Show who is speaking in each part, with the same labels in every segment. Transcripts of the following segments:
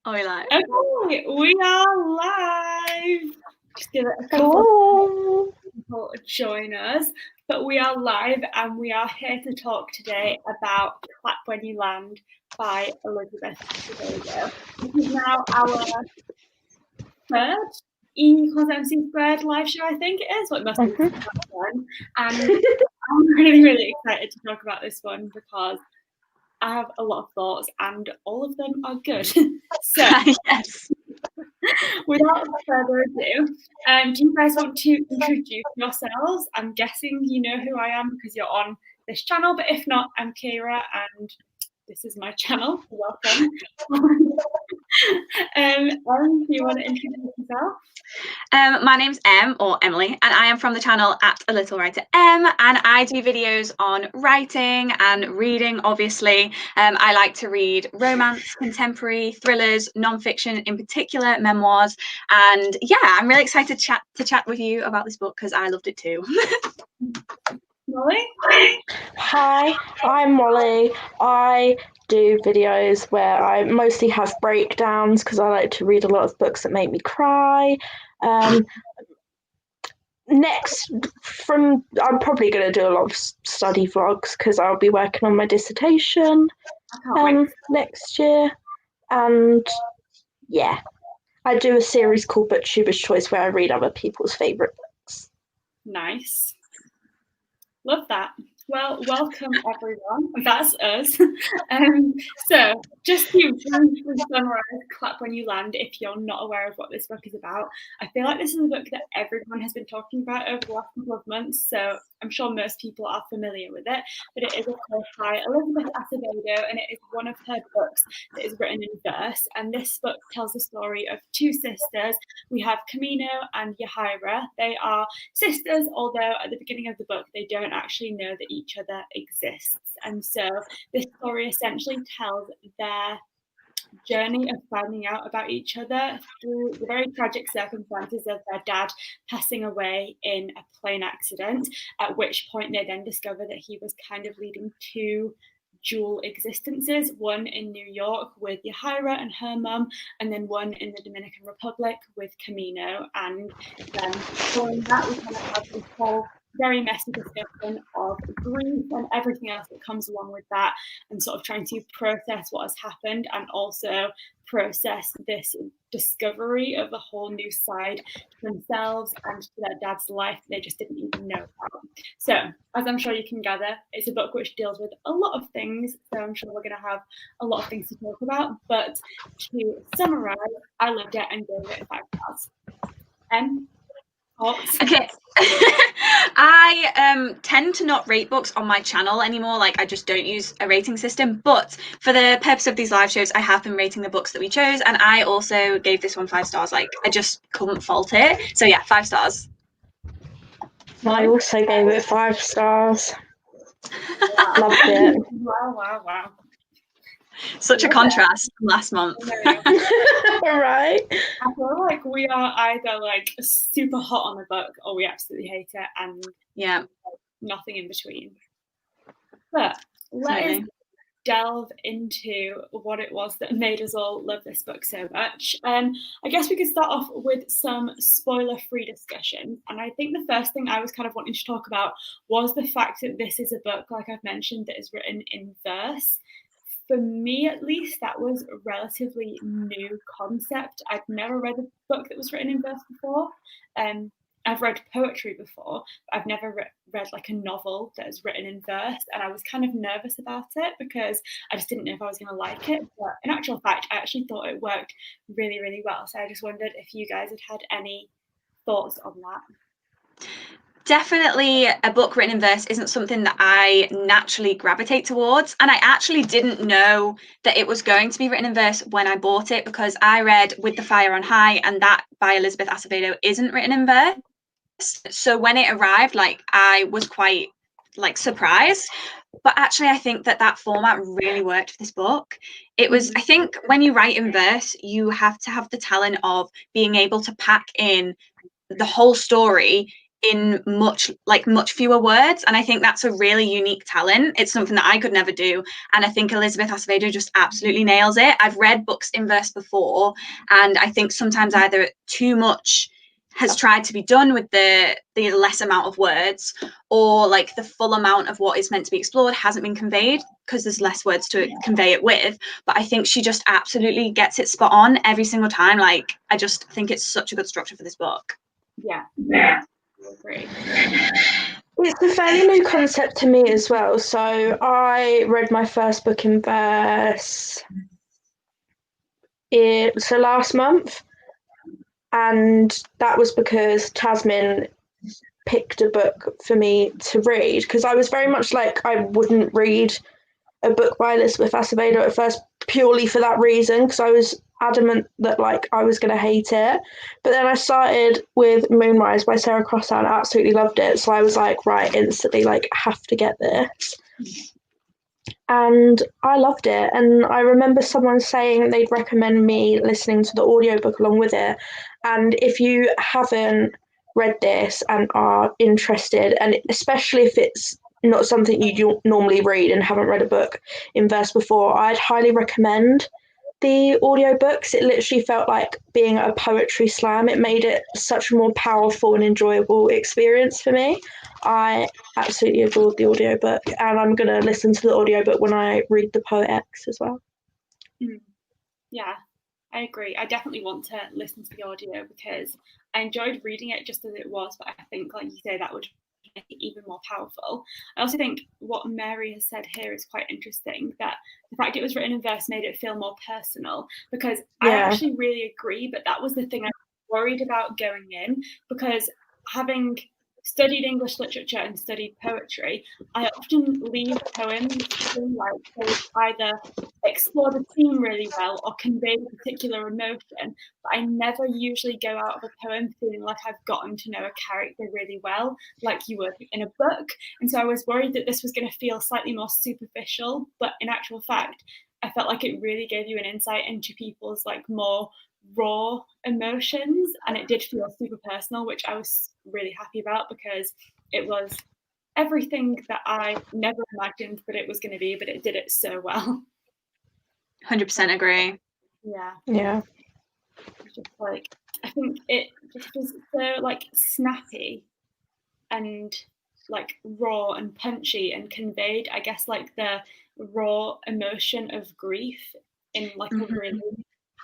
Speaker 1: Are we live?
Speaker 2: Okay, we are live. Just give it a couple of people to join us. But we are live and we are here to talk today about Clap When You Land by Elizabeth Acevedo. This is now our third E=MC² live show, I think it is. What must be the first one. And I'm really excited to talk about this one because I have a lot of thoughts and all of them are good. So,
Speaker 1: Yes.
Speaker 2: without further ado, do you guys want to introduce yourselves? I'm guessing you know who I am because you're on this channel, but if not, I'm Kira and this is my channel. Welcome. Do you want to introduce yourself?
Speaker 1: My name's Em, or Emily, and I am from the channel @ALittleWriterEm, and I do videos on writing and reading, obviously. I like to read romance, contemporary, thrillers, non-fiction, in particular memoirs, and yeah, I'm really excited to chat with you about this book because I loved it too.
Speaker 2: Mollie?
Speaker 3: Hi, I'm Mollie. I do videos where I mostly have breakdowns because I like to read a lot of books that make me cry. I'm probably going to do a lot of study vlogs because I'll be working on my dissertation next year. And yeah, I do a series called BookTuber's Choice where I read other people's favourite books.
Speaker 2: Nice. Love that. Well, welcome everyone. That's us. So, just to briefly summarize Clap When You Land, if you're not aware of what this book is about, I feel like this is a book that everyone has been talking about over the last couple of months, so I'm sure most people are familiar with it, but it is, of course, by Elizabeth Acevedo, and it is one of her books that is written in verse, and this book tells the story of two sisters. We have Camino and Yahaira. They are sisters, although at the beginning of the book, they don't actually know that each other exists. And so this story essentially tells their journey of finding out about each other through the very tragic circumstances of their dad passing away in a plane accident, at which point they then discover that he was kind of leading two dual existences, one in New York with Yahaira and her mum, and then one in the Dominican Republic with Camino. And then following that, we kind of have this whole very messy discussion of grief and everything else that comes along with that, and sort of trying to process what has happened and also process this discovery of a whole new side to themselves and to their dad's life they just didn't even know about. So, as I'm sure you can gather, it's a book which deals with a lot of things, so I'm sure we're going to have a lot of things to talk about, but to summarize, I loved it and gave it 5 stars.
Speaker 1: Okay. I tend to not rate books on my channel anymore. Like, I just don't use a rating system, but for the purpose of these live shows, I have been rating the books that we chose, and I also gave this one 5 stars. Like, I just couldn't fault it. So yeah, 5 stars.
Speaker 3: I also gave it 5 stars. Loved it.
Speaker 2: Wow.
Speaker 1: Such a contrast from last month.
Speaker 3: Right.
Speaker 2: I feel like we are either like super hot on the book or we absolutely hate it, and
Speaker 1: yeah,
Speaker 2: nothing in between. But let us delve into what it was that made us all love this book so much. I guess we could start off with some spoiler-free discussion. And I think the first thing I was kind of wanting to talk about was the fact that this is a book, like I've mentioned, that is written in verse. For me, at least, that was a relatively new concept. I'd never read a book that was written in verse before. I've read poetry before, but I've never read like a novel that is written in verse, and I was kind of nervous about it because I just didn't know if I was going to like it. But in actual fact, I actually thought it worked really, really well. So I just wondered if you guys had any thoughts on that.
Speaker 1: Definitely a book written in verse isn't something that I naturally gravitate towards, and I actually didn't know that it was going to be written in verse when I bought it, because I read With the Fire on High, and that by Elizabeth Acevedo isn't written in verse. So when it arrived, like, I was quite like surprised, but actually I think that format really worked for this book. It was, I think when you write in verse, you have to have the talent of being able to pack in the whole story in much fewer words, and I think that's a really unique talent. It's something that I could never do, and I think Elizabeth Acevedo just absolutely nails it. I've read books in verse before, and I think sometimes either too much has tried to be done with the less amount of words, or like the full amount of what is meant to be explored hasn't been conveyed because there's less words to convey it with. But I think she just absolutely gets it spot on every single time. Like, I just think it's such a good structure for this book.
Speaker 2: Yeah. Great.
Speaker 3: It's a fairly new concept to me as well. So I read my first book in verse last month, and that was because Tasmin picked a book for me to read, because I was very much like, I wouldn't read a book by Elizabeth Acevedo at first purely for that reason, because I was adamant that like I was going to hate it. But then I started with Moonrise by Sarah Crossan and absolutely loved it, so I was like, right, instantly, like, have to get this. And I loved it, and I remember someone saying they'd recommend me listening to the audiobook along with it. And if you haven't read this and are interested, and especially if it's not something you normally read and haven't read a book in verse before, I'd highly recommend the audiobooks. It literally felt like being at a poetry slam. It made it such a more powerful and enjoyable experience for me. I absolutely adored the audiobook, and I'm going to listen to the audiobook when I read the Poet X as well.
Speaker 2: Yeah, I agree. I definitely want to listen to the audio because I enjoyed reading it just as it was, but I think, like you say, that would make it even more powerful. I also think what Mary has said here is quite interesting, that the fact it was written in verse made it feel more personal, because I actually really agree, but that was the thing I was worried about going in, because having studied English literature and studied poetry, I often leave poems feeling like they either explore the theme really well or convey a particular emotion, but I never usually go out of a poem feeling like I've gotten to know a character really well, like you would in a book. And so I was worried that this was going to feel slightly more superficial, but in actual fact, I felt like it really gave you an insight into people's like more raw emotions, and it did feel super personal, which I was really happy about, because it was everything that I never imagined that it was going to be, but it did it so well.
Speaker 1: 100% agree.
Speaker 3: Yeah.
Speaker 2: Just like, I think it just was so like snappy and like raw and punchy, and conveyed, I guess, like the raw emotion of grief in like a really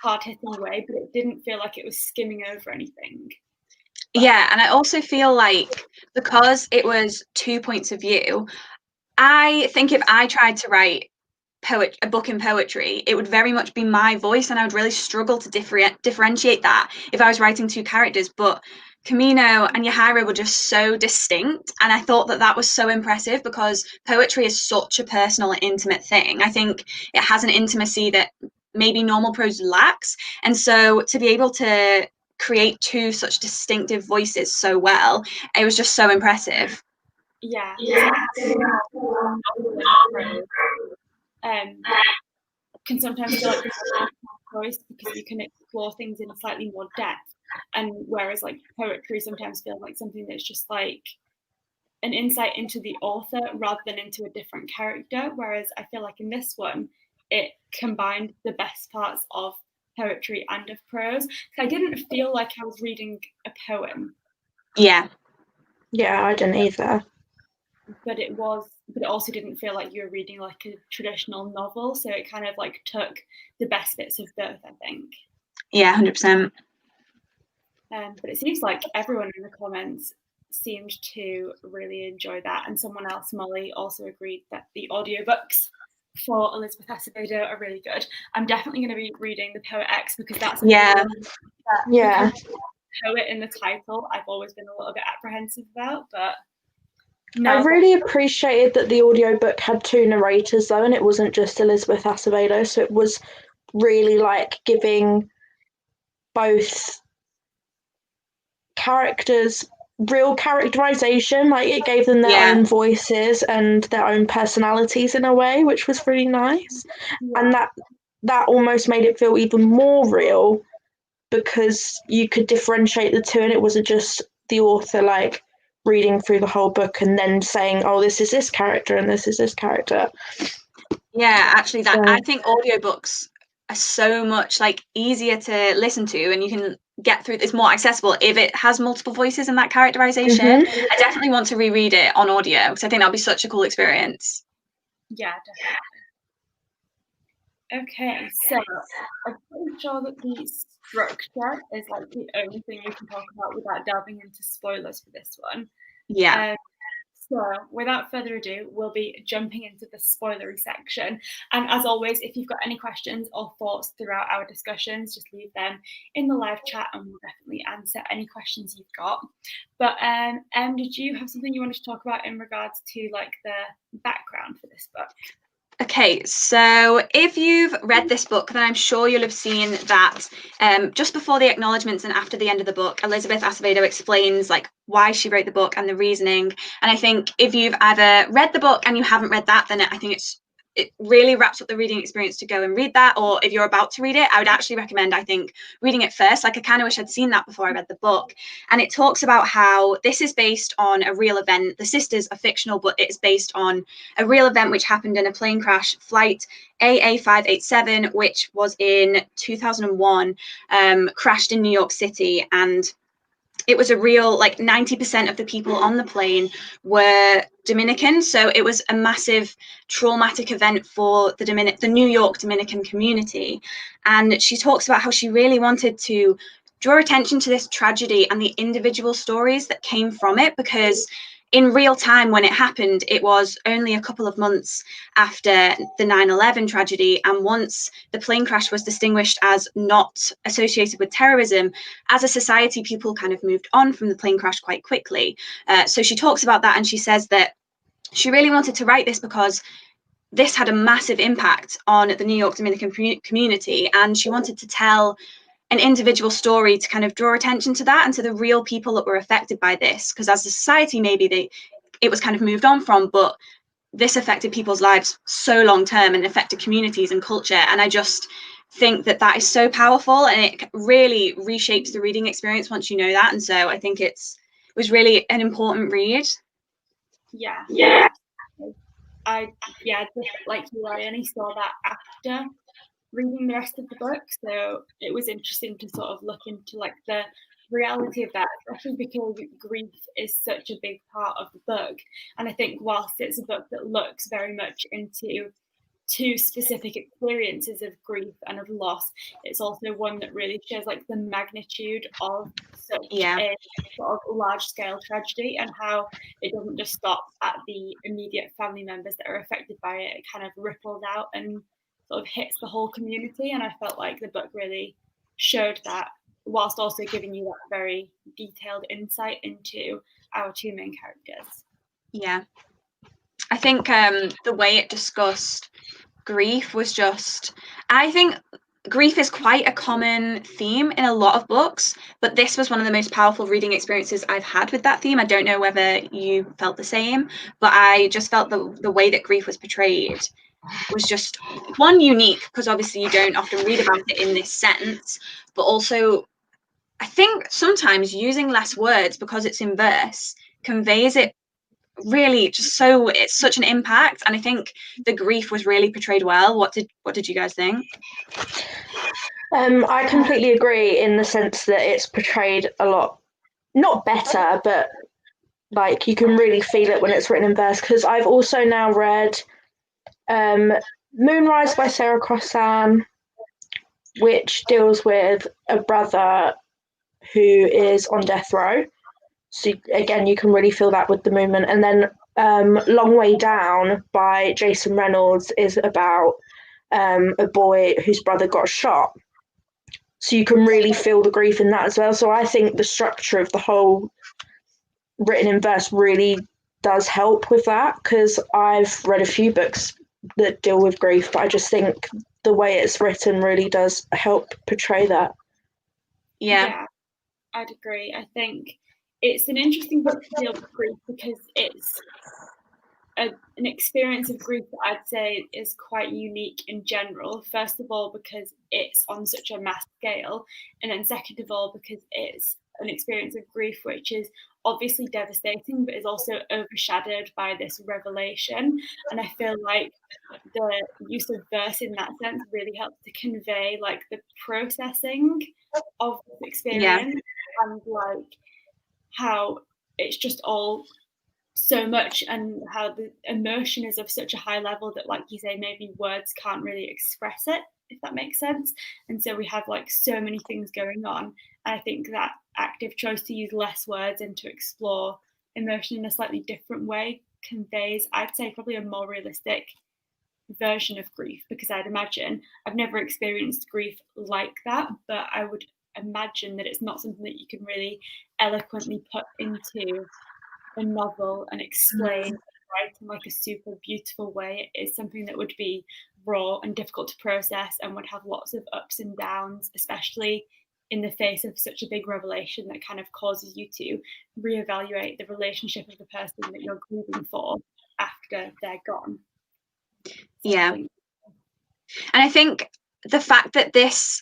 Speaker 2: hard-hitting way, but it didn't feel like it was skimming over anything.
Speaker 1: Yeah, and I also feel like because it was 2 points of view, I think if I tried to write a book in poetry, it would very much be my voice, and I would really struggle to differentiate that if I was writing two characters. But Camino and Yahaira were just so distinct, and I thought that was so impressive, because poetry is such a personal and intimate thing. I think it has an intimacy that maybe normal prose lacks, and so to be able to create two such distinctive voices so well, it was just so impressive.
Speaker 2: Yeah. Can sometimes feel like a choice, because you can explore things in slightly more depth, and whereas like poetry sometimes feels like something that's just like an insight into the author rather than into a different character, whereas I feel like in this one it combined the best parts of poetry and of prose. I didn't feel like I was reading a poem.
Speaker 3: Yeah, I didn't either.
Speaker 2: But it also didn't feel like you were reading like a traditional novel, so it kind of like took the best bits of both, I think.
Speaker 1: Yeah, 100%.
Speaker 2: But it seems like everyone in the comments seemed to really enjoy that, and someone else, Mollie, also agreed that the audiobooks for Elizabeth Acevedo are really good. I'm definitely going to be reading the Poet X, because that's
Speaker 3: yeah.
Speaker 2: Poet in the title I've always been a little bit apprehensive about, but
Speaker 3: I really appreciated that the audiobook had two narrators though, and it wasn't just Elizabeth Acevedo, so it was really like giving both characters real characterization. Like, it gave them their own voices and their own personalities in a way, which was really nice. And that almost made it feel even more real, because you could differentiate the two, and it wasn't just the author like reading through the whole book and then saying, oh, this is this character and this is this character.
Speaker 1: Yeah, actually, that
Speaker 3: So,
Speaker 1: I think audiobooks are so much like easier to listen to, and you can get through. It's more accessible if it has multiple voices in that characterization. I definitely want to reread it on audio because I think that'll be such a cool experience.
Speaker 2: Yeah, definitely. Okay, so I'm pretty sure that the structure is like the only thing we can talk about without delving into spoilers for this one.
Speaker 1: Yeah.
Speaker 2: So without further ado, we'll be jumping into the spoilery section. And as always, if you've got any questions or thoughts throughout our discussions, just leave them in the live chat and we'll definitely answer any questions you've got. But did you have something you wanted to talk about in regards to like the background for this book?
Speaker 1: Okay, so if you've read this book, then I'm sure you'll have seen that just before the acknowledgements and after the end of the book, Elizabeth Acevedo explains like why she wrote the book and the reasoning. And I think if you've either read the book and you haven't read that, then I think it really wraps up the reading experience to go and read that. Or if you're about to read it, I would actually recommend, I think, reading it first. Like I kind of wish I'd seen that before I read the book. And it talks about how this is based on a real event. The sisters are fictional, but it's based on a real event which happened in a plane crash, flight AA587, which was in 2001, crashed in New York City. And it was a real, like 90% of the people on the plane were Dominican. So it was a massive traumatic event for the New York Dominican community. And she talks about how she really wanted to draw attention to this tragedy and the individual stories that came from it, because in real time when it happened, it was only a couple of months after the 9/11 tragedy. And once the plane crash was distinguished as not associated with terrorism, as a society, people kind of moved on from the plane crash quite quickly. So she talks about that, and she says that she really wanted to write this because this had a massive impact on the New York Dominican community, and she wanted to tell an individual story to kind of draw attention to that and to the real people that were affected by this. Because as a society, maybe it was kind of moved on from, but this affected people's lives so long term and affected communities and culture. And I just think that is so powerful, and it really reshapes the reading experience once you know that. And so I think it was really an important read.
Speaker 2: Yeah. Just like you, I only saw that after reading the rest of the book, so it was interesting to sort of look into like the reality of that, especially because grief is such a big part of the book. And I think whilst it's a book that looks very much into two specific experiences of grief and of loss, it's also one that really shows like the magnitude of such a sort of large scale tragedy, and how it doesn't just stop at the immediate family members that are affected by it. It kind of ripples out and sort of hits the whole community. And I felt like the book really showed that, whilst also giving you that very detailed insight into our two main characters.
Speaker 1: Yeah, I think the way it discussed grief was just, I think grief is quite a common theme in a lot of books, but this was one of the most powerful reading experiences I've had with that theme. I don't know whether you felt the same, but I just felt the way that grief was portrayed was just, one, unique, because obviously you don't often read about it in this sense, but also I think sometimes using less words because it's in verse conveys it really just so, it's such an impact. And I think the grief was really portrayed well. What did you guys think?
Speaker 3: I completely agree in the sense that it's portrayed a lot, not better, but like you can really feel it when it's written in verse. Because I've also now read Moonrise by Sarah Crossan, which deals with a brother who is on death row. So again, you can really feel that with the movement. And then Long Way Down by Jason Reynolds is about a boy whose brother got shot. So you can really feel the grief in that as well. So I think the structure of the whole written in verse really does help with that, because I've read a few books that deal with grief, but I just think the way it's written really does help portray that.
Speaker 2: Yeah, I'd agree. I think it's an interesting book to deal with grief because it's an experience of grief that I'd say is quite unique in general. First of all, because it's on such a mass scale, and then second of all, because it's an experience of grief which is obviously devastating, but is also overshadowed by this revelation. And I feel like the use of verse in that sense really helps to convey like the processing of this experience, and like how it's just all so much, and how the emotion is of such a high level that, like you say, maybe words can't really express it, if that makes sense. And so we have like so many things going on, and I think that active choice to use less words and to explore emotion in a slightly different way conveys, I'd say, probably a more realistic version of grief, because I'd imagine, I've never experienced grief like that, but I would imagine that it's not something that you can really eloquently put into a novel and explain right in like a super beautiful way. It is something that would be raw and difficult to process, and would have lots of ups and downs, especially in the face of such a big revelation that kind of causes you to reevaluate the relationship of the person that you're grieving for after they're gone.
Speaker 1: Yeah. And I think the fact that this,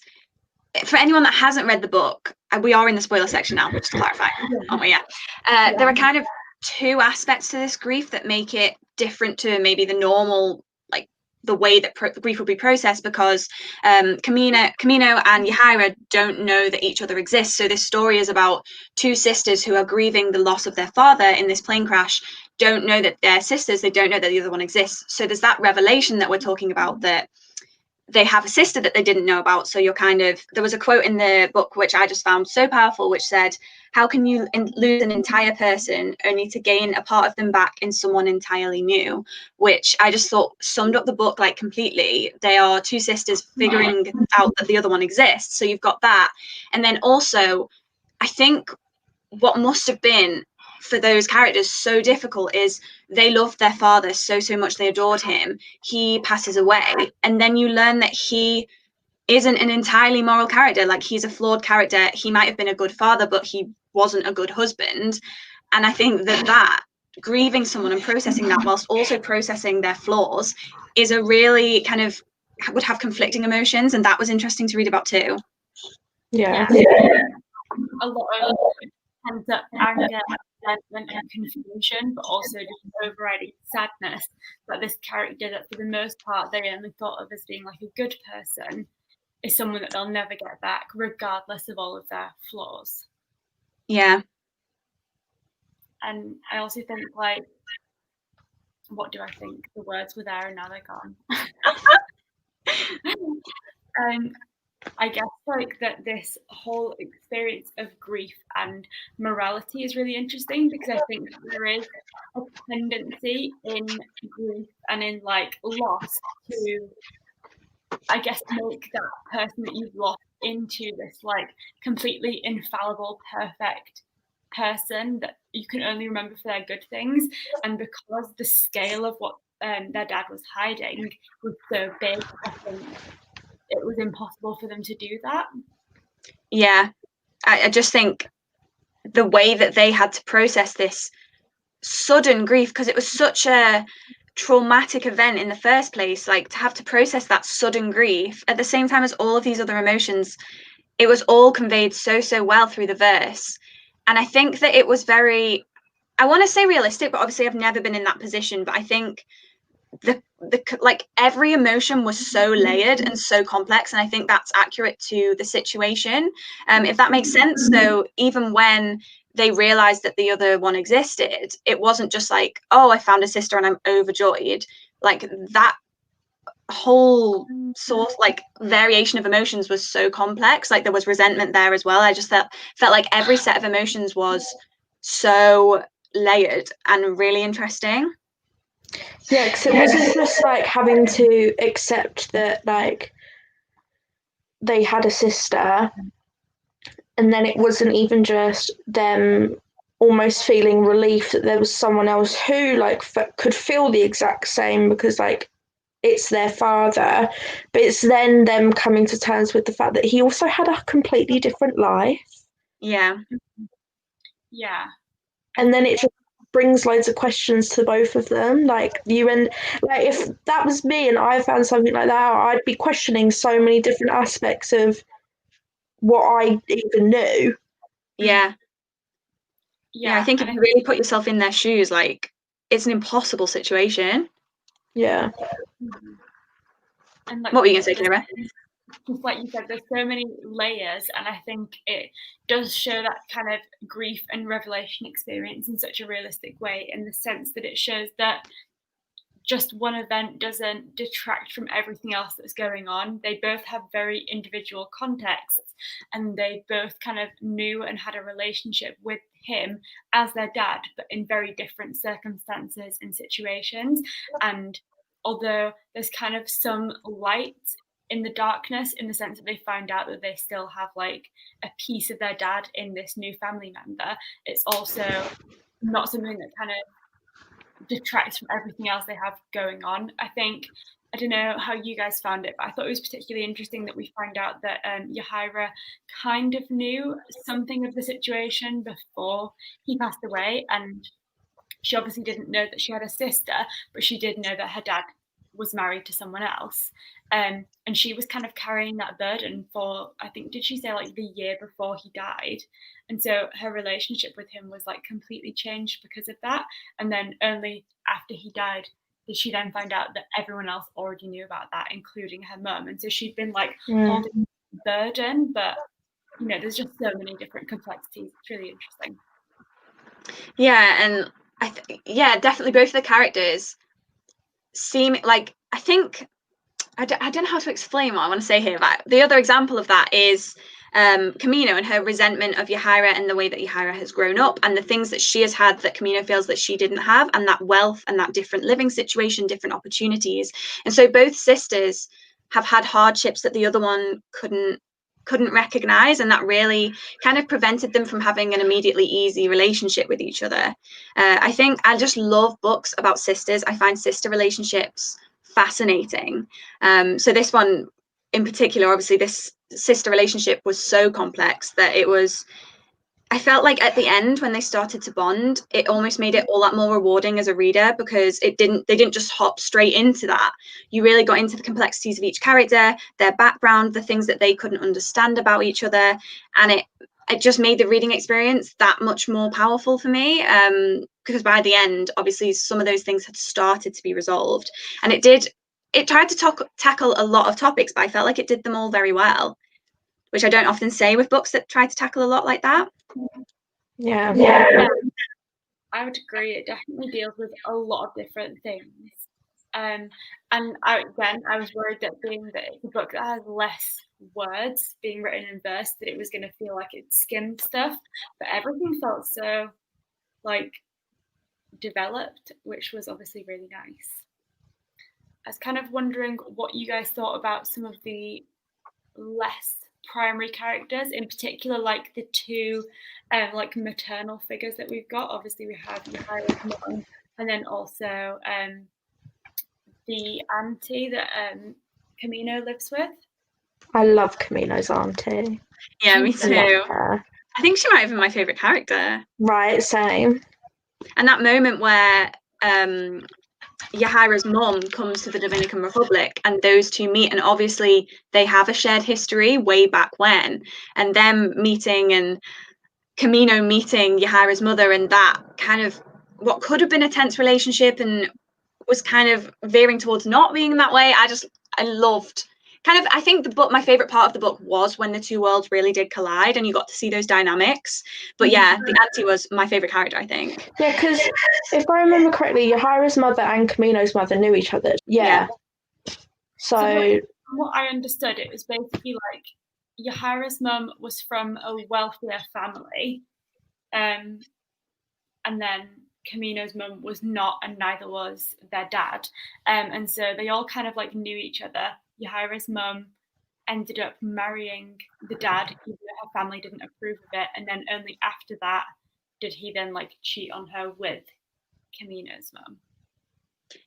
Speaker 1: for anyone that hasn't read the book, we are in the spoiler section now, just to clarify, aren't we? Yeah. There are kind of two aspects to this grief that make it different to maybe the normal, like the way that grief will be processed, because Camino and Yahaira don't know that each other exists. So this story is about two sisters who are grieving the loss of their father in this plane crash, don't know that they're sisters, they don't know that the other one exists. So there's that revelation that we're talking about, that they have a sister that they didn't know about. So you're kind of, there was a quote in the book which I just found so powerful, which said, how can you lose an entire person only to gain a part of them back in someone entirely new? Which I just thought summed up the book like completely. They are two sisters figuring out that the other one exists. So you've got that. And then also, I think what must have been for those characters so difficult is they loved their father so much, they adored him. He passes away, and then you learn that he isn't an entirely moral character. Like, he's a flawed character. He might have been a good father, but he wasn't a good husband. And I think that grieving someone and processing that whilst also processing their flaws is a really kind of, would have conflicting emotions, and that was interesting to read about too.
Speaker 3: Yeah.
Speaker 2: A lot of pent up anger, resentment and confusion, but also just overriding sadness that this character that for the most part they only thought of as being like a good person is someone that they'll never get back, regardless of all of their flaws.
Speaker 1: Yeah.
Speaker 2: And I also think, like, what do I think? The words were there and now they're gone. I guess like that this whole experience of grief and morality is really interesting, because I think there is a tendency in grief and in like loss to, I guess, make that person that you've lost into this like completely infallible, perfect person that you can only remember for their good things. And because the scale of what their dad was hiding was so big, I think it was impossible for them to do that.
Speaker 1: Yeah, I just think the way that they had to process this sudden grief, because it was such a traumatic event in the first place, like to have to process that sudden grief at the same time as all of these other emotions, it was all conveyed so well through the verse. And I think that it was very, I want to say realistic, but obviously I've never been in that position, but I think the like every emotion was so layered and so complex, and I think that's accurate to the situation, if that makes sense. So even when they realized that the other one existed, it wasn't just like, oh, I found a sister and I'm overjoyed. Like that whole source, like variation of emotions was so complex. Like there was resentment there as well. I just felt like every set of emotions was so layered and really interesting.
Speaker 3: Yeah, because it wasn't just like having to accept that like they had a sister, and then it wasn't even just them almost feeling relief that there was someone else who like could feel the exact same, because like it's their father, but it's then them coming to terms with the fact that he also had a completely different life.
Speaker 1: Yeah.
Speaker 3: And then it just brings loads of questions to both of them. Like you, and like if that was me and I found something like that, I'd be questioning so many different aspects of what I even knew.
Speaker 1: Yeah. I think if you really put yourself in their shoes, like, it's an impossible situation.
Speaker 3: Yeah.
Speaker 2: And like,
Speaker 1: what were you going to say, Kira?
Speaker 2: Just like you said, there's so many layers, and I think it does show that kind of grief and revelation experience in such a realistic way, in the sense that it shows that just one event doesn't detract from everything else that's going on. They both have very individual contexts, and they both kind of knew and had a relationship with him as their dad, but in very different circumstances and situations. And although there's kind of some light in the darkness, in the sense that they find out that they still have like a piece of their dad in this new family member, it's also not something that kind of detracts from everything else they have going on. I don't know how you guys found it, but I thought it was particularly interesting that we find out that Yahaira kind of knew something of the situation before he passed away, and she obviously didn't know that she had a sister, but she did know that her dad was married to someone else. And she was kind of carrying that burden for, I think, did she say like the year before he died? And so her relationship with him was like completely changed because of that. And then only after he died did she then find out that everyone else already knew about that, including her mum. And so she'd been like holding the burden, but there's just so many different complexities. It's really interesting.
Speaker 1: Yeah, and definitely both of the characters seem like, I think, I don't know how to explain what I want to say here, but the other example of that is Camino and her resentment of Yahaira and the way that Yahaira has grown up and the things that she has had that Camino feels that she didn't have, and that wealth and that different living situation, different opportunities. And so both sisters have had hardships that the other one couldn't recognize, and that really kind of prevented them from having an immediately easy relationship with each other. I think I just love books about sisters. I find sister relationships fascinating. So this one in particular, obviously this sister relationship was so complex that I felt like at the end when they started to bond, it almost made it all that more rewarding as a reader, because they didn't just hop straight into that. You really got into the complexities of each character, their background, the things that they couldn't understand about each other, and it just made the reading experience that much more powerful for me, because by the end, obviously, some of those things had started to be resolved. And it tried to tackle a lot of topics, but I felt like it did them all very well, which I don't often say with books that try to tackle a lot like that.
Speaker 3: Yeah.
Speaker 2: I would agree. It definitely deals with a lot of different things. And I was worried that being that it's a book that has less words being written in verse, that it was going to feel like it skimmed stuff, but everything felt so like developed, which was obviously really nice. I was kind of wondering what you guys thought about some of the less primary characters, in particular like the two like maternal figures that we've got. Obviously we have Yahaira's mum, and then also the auntie that Camino lives with.
Speaker 3: I love Camino's auntie.
Speaker 1: Yeah, me too. I think she might have been my favourite character.
Speaker 3: Right, same.
Speaker 1: And that moment where Yahaira's mom comes to the Dominican Republic and those two meet, and obviously they have a shared history way back when, and them meeting and Camino meeting Yahaira's mother, and that kind of what could have been a tense relationship and was kind of veering towards not being that way. I loved kind of, I think my favorite part of the book was when the two worlds really did collide and you got to see those dynamics. But yeah, the auntie was my favorite character, I think.
Speaker 3: Yeah, because if I remember correctly, Yahaira's mother and Camino's mother knew each other. Yeah. So
Speaker 2: from what I understood, it was basically like Yahaira's mum was from a wealthier family, and then Camino's mum was not, and neither was their dad. And so they all kind of like knew each other. Yahaira's mum ended up marrying the dad, even though her family didn't approve of it. And then only after that did he then like cheat on her with Camino's mum.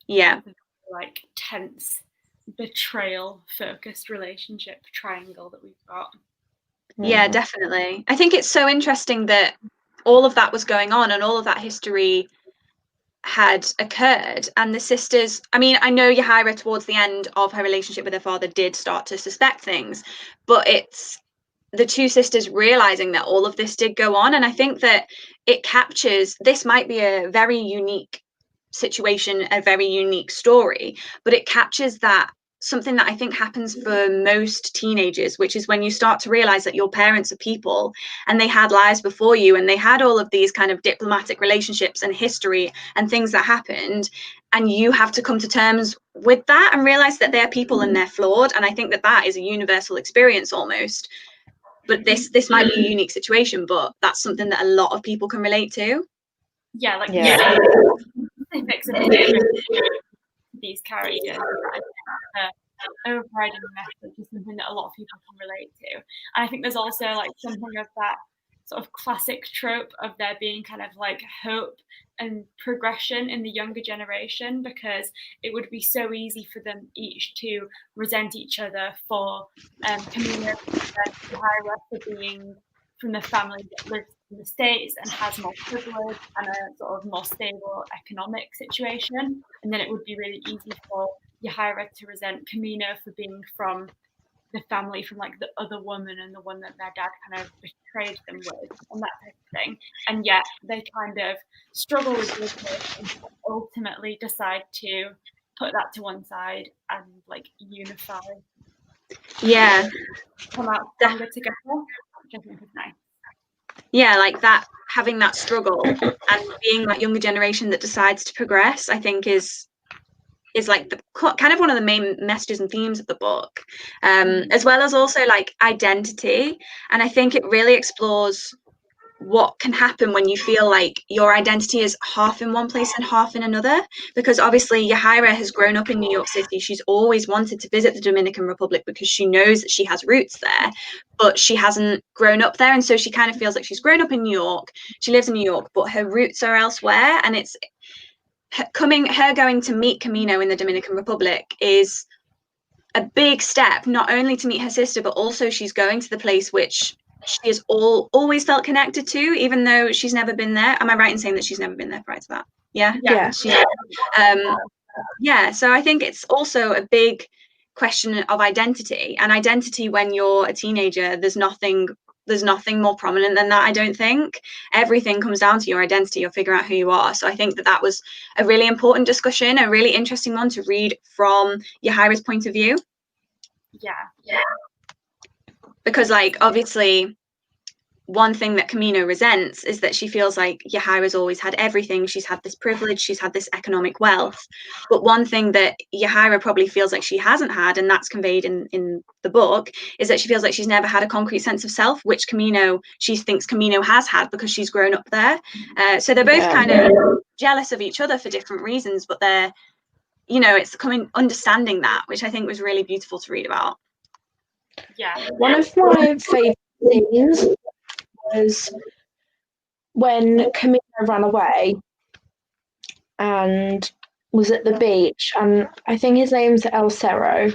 Speaker 1: Yeah.
Speaker 2: Like tense, betrayal focused relationship triangle that we've got.
Speaker 1: Yeah, definitely. I think it's so interesting that all of that was going on and all of that history had occurred, and the sisters, I mean, I know Yahaira towards the end of her relationship with her father did start to suspect things, but it's the two sisters realizing that all of this did go on. And I think that it captures, this might be a very unique situation, a very unique story, but it captures that something that I think happens for most teenagers, which is when you start to realize that your parents are people and they had lives before you, and they had all of these kind of diplomatic relationships and history and things that happened, and you have to come to terms with that and realize that they're people and they're flawed. And I think that that is a universal experience almost. But this might be a unique situation, but that's something that a lot of people can relate to.
Speaker 2: Yeah, like specifics of these characters, overriding message is something that a lot of people can relate to. And I think there's also like something of that sort of classic trope of there being kind of like hope and progression in the younger generation, because it would be so easy for them each to resent each other for Camino for being from the family that lives in the States and has more privilege and a sort of more stable economic situation. And then it would be really easy for Yahaira to resent Camino for being from the family from like the other woman and the one that their dad kind of betrayed them with and that type of thing. And yet they kind of struggle with this and ultimately decide to put that to one side and like unify.
Speaker 1: Yeah.
Speaker 2: Come out stronger together, which I think is nice.
Speaker 1: Yeah, like that, having that struggle and being that younger generation that decides to progress, I think is like the kind of one of the main messages and themes of the book, as well as also like identity. And I think it really explores what can happen when you feel like your identity is half in one place and half in another, because obviously Yahaira has grown up in New York City. She's always wanted to visit the Dominican Republic because she knows that she has roots there, but she hasn't grown up there, and so she kind of feels like she's grown up in New York, she lives in New York, but her roots are elsewhere. And it's her going to meet Camino in the Dominican Republic is a big step, not only to meet her sister, but also she's going to the place which she has always felt connected to, even though she's never been there. Am I right in saying that she's never been there prior to that? Yeah. Yeah. So I think it's also a big question of identity, and identity when you're a teenager, there's nothing more prominent than that. I don't think everything comes down to your identity, or figuring out who you are. So I think that was a really important discussion, a really interesting one to read from Yahaira's point of view.
Speaker 2: Yeah.
Speaker 1: Because like obviously one thing that Camino resents is that she feels like Yahaira's always had everything. She's had this privilege, she's had this economic wealth. But one thing that Yahaira probably feels like she hasn't had, and that's conveyed in the book, is that she feels like she's never had a concrete sense of self, which she thinks Camino has had because she's grown up there. So they're both kind of jealous of each other for different reasons, but they're, it's understanding that, which I think was really beautiful to read about.
Speaker 2: Yeah.
Speaker 3: One of my favourite scenes was when Camino ran away and was at the beach, and I think his name's El Cerro,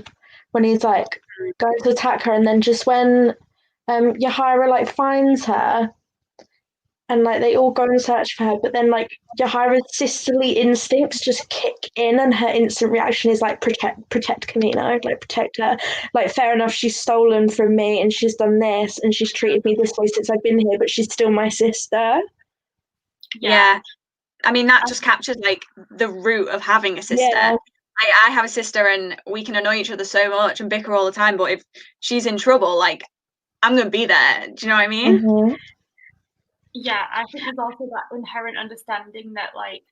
Speaker 3: when he's like going to attack her, and then just when Yahaira like finds her and like they all go and search for her, but then like Yahaira's sisterly instincts just kick in, and her instant reaction is like protect Camino, like protect her. Like, fair enough, she's stolen from me and she's done this and she's treated me this way since I've been here, but she's still my sister.
Speaker 1: Yeah. I mean, that just captures like the root of having a sister. Yeah. I have a sister and we can annoy each other so much and bicker all the time, but if she's in trouble, like, I'm gonna be there. Do you know what I mean?
Speaker 3: Mm-hmm.
Speaker 2: Yeah, I think there's also that inherent understanding that like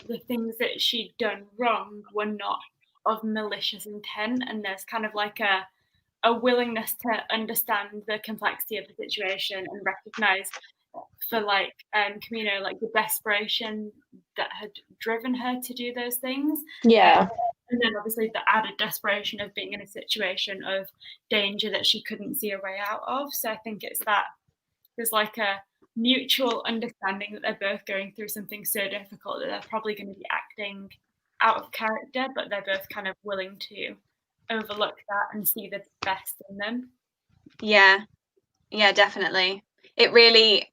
Speaker 2: the things that she'd done wrong were not of malicious intent, and there's kind of like a willingness to understand the complexity of the situation and recognize for like Camino like the desperation that had driven her to do those things.
Speaker 3: Yeah.
Speaker 2: And then obviously the added desperation of being in a situation of danger that she couldn't see a way out of. So I think it's that there's like a mutual understanding that they're both going through something so difficult that they're probably going to be acting out of character, but they're both kind of willing to overlook that and see the best in them.
Speaker 1: Yeah, definitely. It really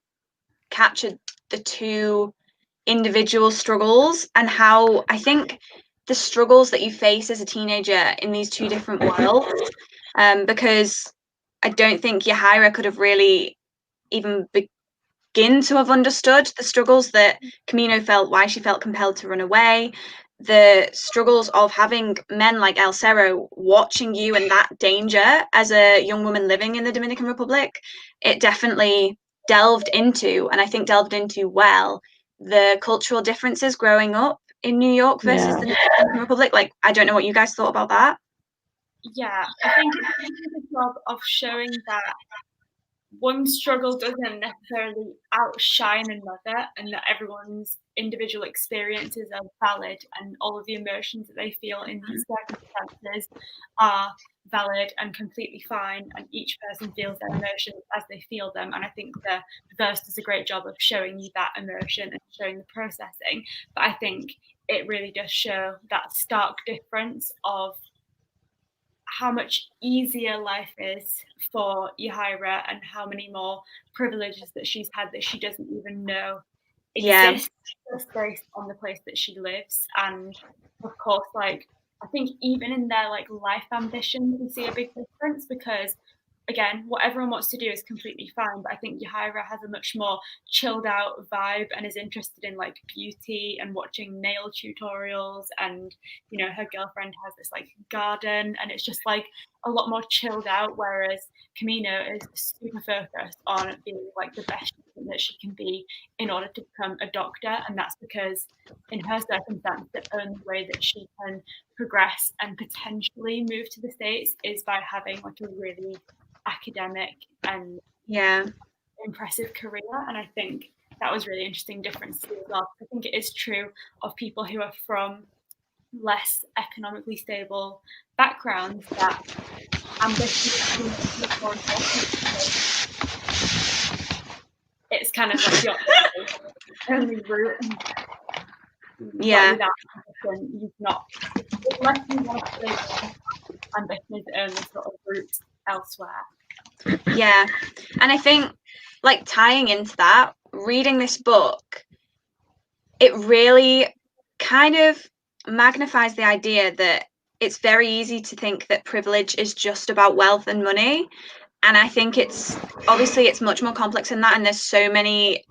Speaker 1: captured the two individual struggles and how I think the struggles that you face as a teenager in these two different worlds, because I don't think Yahaira could have really even begin to have understood the struggles that Camino felt, why she felt compelled to run away, the struggles of having men like El Cerro watching you in that danger as a young woman living in the Dominican Republic. It definitely delved into, and I think delved into well, the cultural differences growing up in New York versus the Dominican Republic. Like, I don't know what you guys thought about that.
Speaker 2: Yeah, I think it's a good job of showing that one struggle doesn't necessarily outshine another, and that everyone's individual experiences are valid, and all of the emotions that they feel in these circumstances are valid and completely fine, and each person feels their emotions as they feel them. And I think the verse does a great job of showing you that emotion and showing the processing. But I think it really does show that stark difference of how much easier life is for Yahaira and how many more privileges that she's had that she doesn't even know exist just based on the place that she lives. And of course, like, I think even in their like life ambitions, we see a big difference, because again, what everyone wants to do is completely fine, but I think Yahaira has a much more chilled out vibe and is interested in like beauty and watching nail tutorials, and you know, her girlfriend has this like garden, and it's just like a lot more chilled out, whereas Camino is super focused on being like the best that she can be in order to become a doctor. And that's because in her circumstance, the only way that she can progress and potentially move to the States is by having like a really academic and impressive career. And I think that was really interesting difference as well. I think it is true of people who are from less economically stable backgrounds that ambition is more important. It's kind of like your only route. Without ambition, you've not, unless you want to stay, ambition is the only sort of route elsewhere.
Speaker 1: Yeah, and I think like tying into that, reading this book, it really kind of magnifies the idea that it's very easy to think that privilege is just about wealth and money. And I think it's obviously it's much more complex than that, and there's so many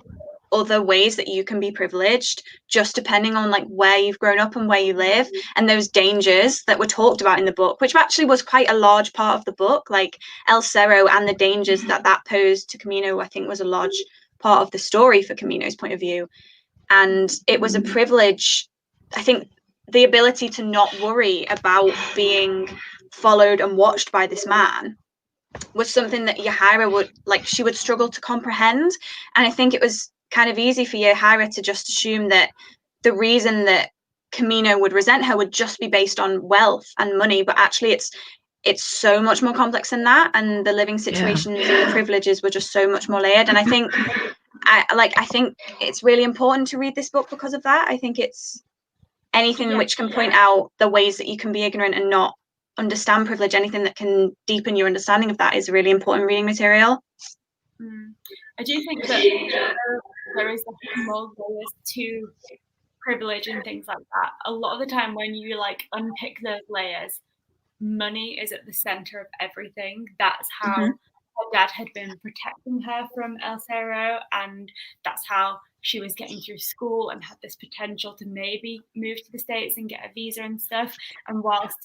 Speaker 1: other ways that you can be privileged, just depending on like where you've grown up and where you live, and those dangers that were talked about in the book, which actually was quite a large part of the book, like El Cerro and the dangers that posed to Camino. I think was a large part of the story for Camino's point of view, and it was a privilege. I think the ability to not worry about being followed and watched by this man was something that Yahaira would struggle to comprehend. And I think it was kind of easy for Yahaira to just assume that the reason that Camino would resent her would just be based on wealth and money, but actually it's so much more complex than that, and the living situations and the privileges were just so much more layered. And I think I think it's really important to read this book because of that. I think it's anything which can point out the ways that you can be ignorant and not understand privilege, anything that can deepen your understanding of that is really important reading material.
Speaker 2: I do think that there is more layers to privilege and things like that. A lot of the time when you like unpick those layers, money is at the center of everything. That's how her dad had been protecting her from El Cerro, and that's how she was getting through school and had this potential to maybe move to the States and get a visa and stuff. And whilst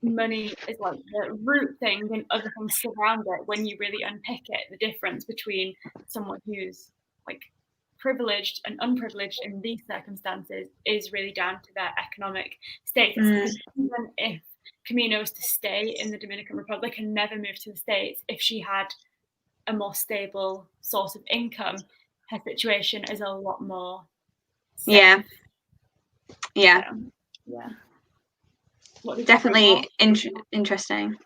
Speaker 2: money is like the root thing and other things surround it, when you really unpick it, the difference between someone who's like privileged and unprivileged in these circumstances is really down to their economic status. Even if Camino was to stay in the Dominican Republic and never move to the States, if she had a more stable source of income, her situation is a lot more safe.
Speaker 1: Yeah. Definitely interesting.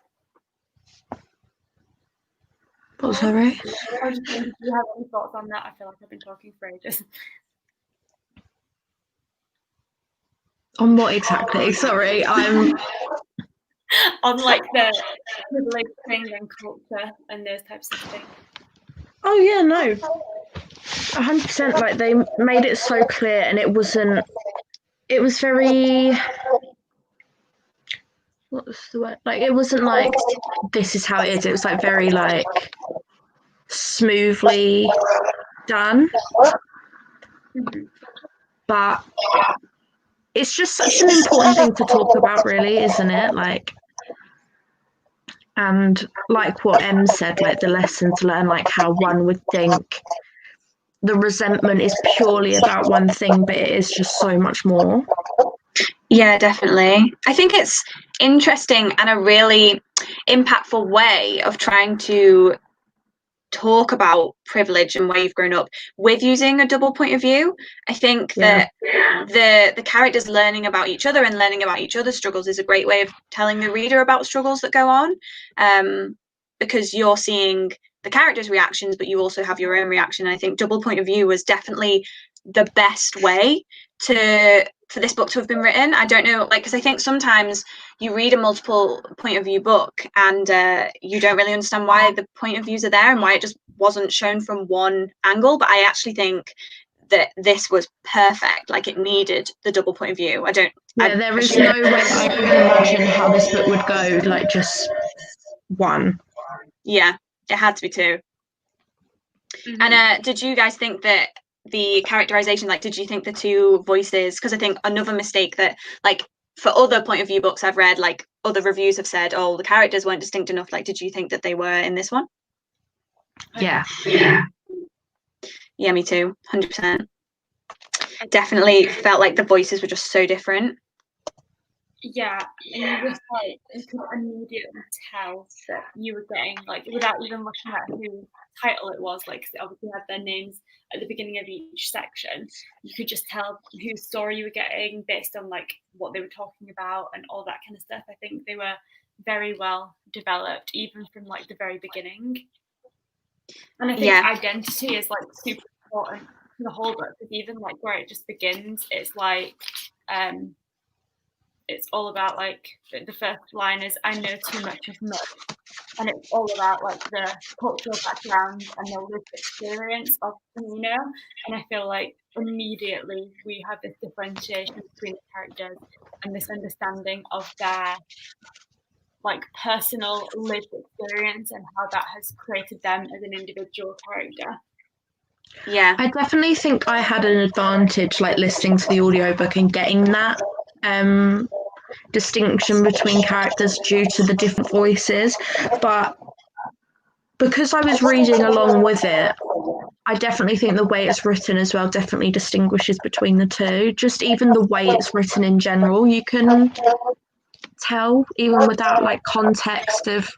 Speaker 3: What was that, right?
Speaker 2: Do you have any thoughts on that? I feel like I've been talking for ages.
Speaker 3: On what exactly? Sorry, I'm
Speaker 2: on like the privilege thing and culture and those types of things.
Speaker 3: Oh yeah, no, 100%. Like they made it so clear, and it wasn't. It was very. what's the word? Like, it wasn't like, this is how it is. It was like very like smoothly done. But it's just such an important thing to talk about, really, isn't it? Like, and like what Em said, like the lessons learned, like how one would think the resentment is purely about one thing, but it is just so much more.
Speaker 1: Yeah, definitely. I think it's interesting and a really impactful way of trying to talk about privilege and where you've grown up with using a double point of view. I think that the characters learning about each other and learning about each other's struggles is a great way of telling the reader about struggles that go on, because you're seeing the characters' reactions, but you also have your own reaction. And I think double point of view was definitely the best way for this book to have been written. I don't know, like, because I think sometimes you read a multiple point of view book and you don't really understand why the point of views are there and why it just wasn't shown from one angle. But I actually think that this was perfect. Like, it needed the double point of view.
Speaker 3: There is no way I could imagine how this book would go, like, just one.
Speaker 1: Yeah, it had to be two. And did you guys think that the characterization, like, did you think the two voices, because I think another mistake that, like, for other point of view books I've read, like, other reviews have said, oh, the characters weren't distinct enough. Like, did you think that they were in this one?
Speaker 3: Yeah,
Speaker 1: me too, 100%. Definitely felt like the voices were just so different.
Speaker 2: Yeah, and you could immediately tell that you were getting, like, without even looking at whose title it was, like, 'cause it obviously had their names at the beginning of each section. You could just tell whose story you were getting based on, like, what they were talking about and all that kind of stuff. I think they were very well developed, even from, like, the very beginning. And I think identity is, like, super important to the whole book, because even, like, where it just begins, it's like, it's all about, like, the first line is, I know too much of much. And it's all about, like, the cultural background and the lived experience of Camino. And I feel like immediately we have this differentiation between the characters and this understanding of their, like, personal lived experience and how that has created them as an individual character.
Speaker 1: Yeah,
Speaker 3: I definitely think I had an advantage, like, listening to the audiobook and getting that distinction between characters due to the different voices. But because I was reading along with it, I definitely think the way it's written as well definitely distinguishes between the two. Just even the way it's written in general, you can tell, even without, like, context of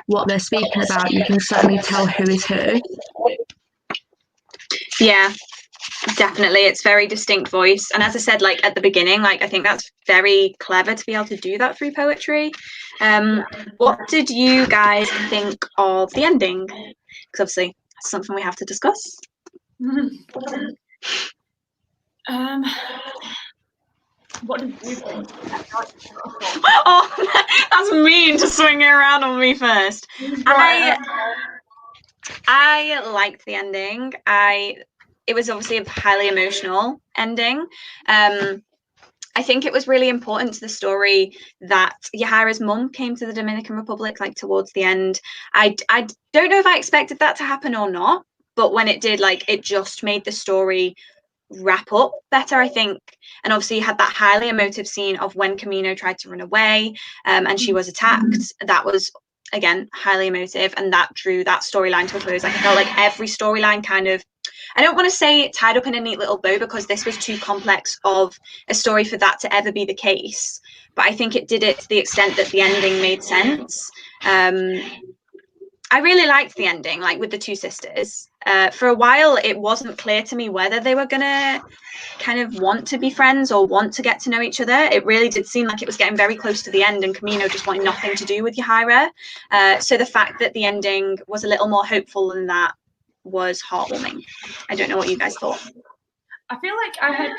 Speaker 3: what they're speaking about, you can certainly tell who is who.
Speaker 1: Yeah, definitely. It's very distinct voice. And as I said, like, at the beginning, like, I think that's very clever to be able to do that through poetry. What did you guys think of the ending? Because obviously that's something we have to discuss.
Speaker 2: What did you think?
Speaker 1: Oh, that's mean to swing it around on me first. I liked the ending. It was obviously a highly emotional ending. I think it was really important to the story that Yahaira's mum came to the Dominican Republic, like, towards the end. I don't know if I expected that to happen or not, but when it did, like, it just made the story wrap up better, I think. And obviously you had that highly emotive scene of when Camino tried to run away, and she was attacked. That was, again, highly emotive, and that drew that storyline to a close. Like, I felt like every storyline kind of, I don't want to say tied up in a neat little bow, because this was too complex of a story for that to ever be the case, but I think it did it to the extent that the ending made sense. I really liked the ending, like, with the two sisters. For a while, it wasn't clear to me whether they were going to kind of want to be friends or want to get to know each other. It really did seem like it was getting very close to the end and Camino just wanted nothing to do with Yahaira. So the fact that the ending was a little more hopeful than that was heartwarming. I don't know what you guys thought.
Speaker 2: I feel like I had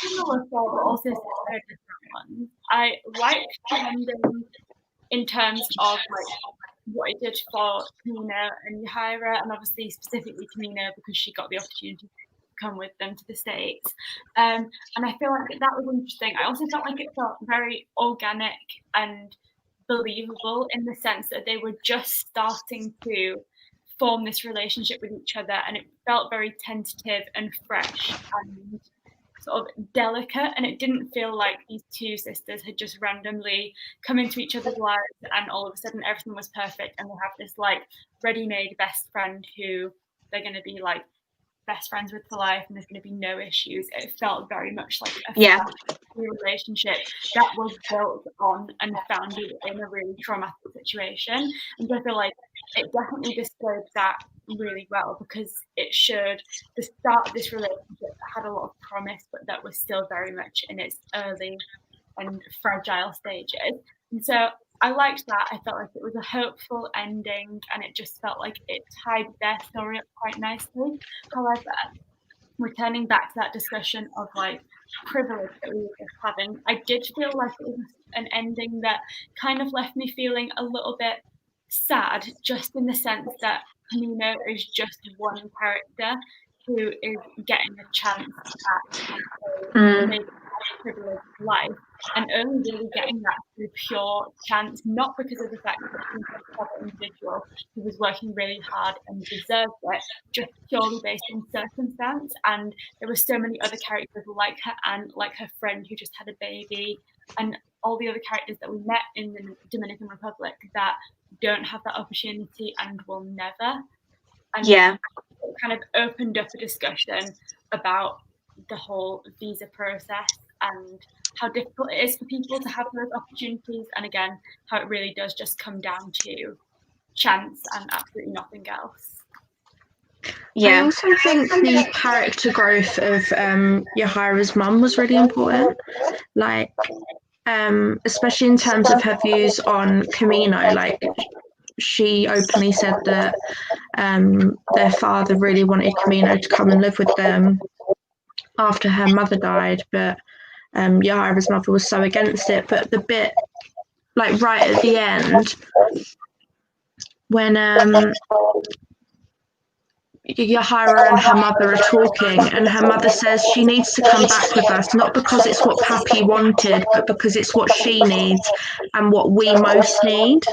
Speaker 2: similar thought, but also very different ones. I liked the ending in terms of, like, what it did for Camino and Yahaira, and obviously specifically Camino because she got the opportunity to come with them to the States. And I feel like that was interesting. I also felt like it felt very organic and believable in the sense that they were just starting to form this relationship with each other, and it felt very tentative and fresh and sort of delicate, and it didn't feel like these two sisters had just randomly come into each other's lives and all of a sudden everything was perfect and they have this like ready-made best friend who they're going to be like best friends with for life and there's going to be no issues. It felt very much like a relationship that was built on and founded in a really traumatic situation. And I feel like it definitely displayed that really well, because it showed the start of this relationship that had a lot of promise, but that was still very much in its early and fragile stages. And so I liked that. I felt like it was a hopeful ending, and it just felt like it tied their story up quite nicely. However, returning back to that discussion of like privilege that we were just having, I did feel like it was an ending that kind of left me feeling a little bit sad, just in the sense that Camino is just one character who is getting a chance at maybe a privileged life, and only really getting that through pure chance, not because of the fact that she's a clever individual who was working really hard and deserved it, just purely based on circumstance. And there were so many other characters like her aunt, like her friend who just had a baby, and all the other characters that we met in the Dominican Republic that don't have that opportunity and will never. And it kind of opened up a discussion about the whole visa process and how difficult it is for people to have those opportunities, and again how it really does just come down to chance and absolutely nothing else.
Speaker 3: I also think the character growth of Yahira's mum was really important, like especially in terms of her views on Camino. Like, she openly said that their father really wanted Camino to come and live with them after her mother died, but Yahira's mother was so against it. But the bit, like right at the end, when Yahira and her mother are talking, and her mother says she needs to come back with us, not because it's what Pappy wanted, but because it's what she needs and what we most need.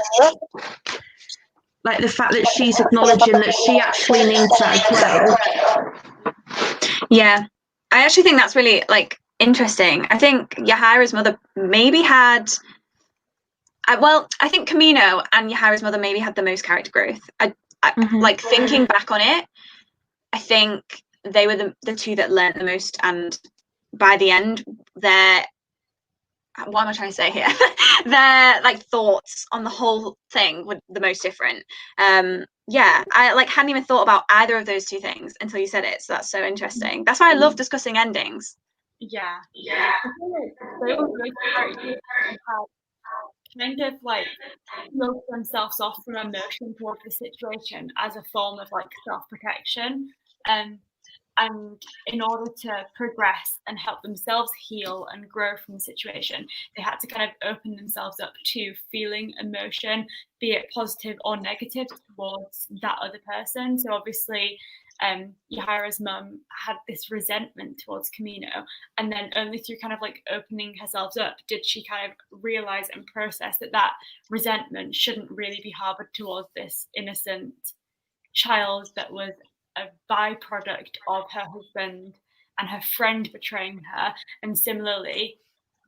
Speaker 3: Like the fact that she's acknowledging that she actually needs that as well.
Speaker 1: Yeah, I actually think that's really like interesting. I think Yahira's mother maybe had, I think Camino and Yahira's mother maybe had the most character growth. I like thinking back on it, I think they were the two that learned the most, and by the end, what am I trying to say here? Their like thoughts on the whole thing were the most different. I like hadn't even thought about either of those two things until you said it. So that's so interesting. That's why I love discussing endings.
Speaker 2: Yeah. I feel like they were both characters who had kind of like closed themselves off from emotion towards the situation as a form of like self-protection. And in order to progress and help themselves heal and grow from the situation, they had to kind of open themselves up to feeling emotion, be it positive or negative, towards that other person. So obviously, Yahira's mum had this resentment towards Camino, and then only through kind of like opening herself up did she kind of realize and process that resentment shouldn't really be harbored towards this innocent child that was a byproduct of her husband and her friend betraying her. And similarly,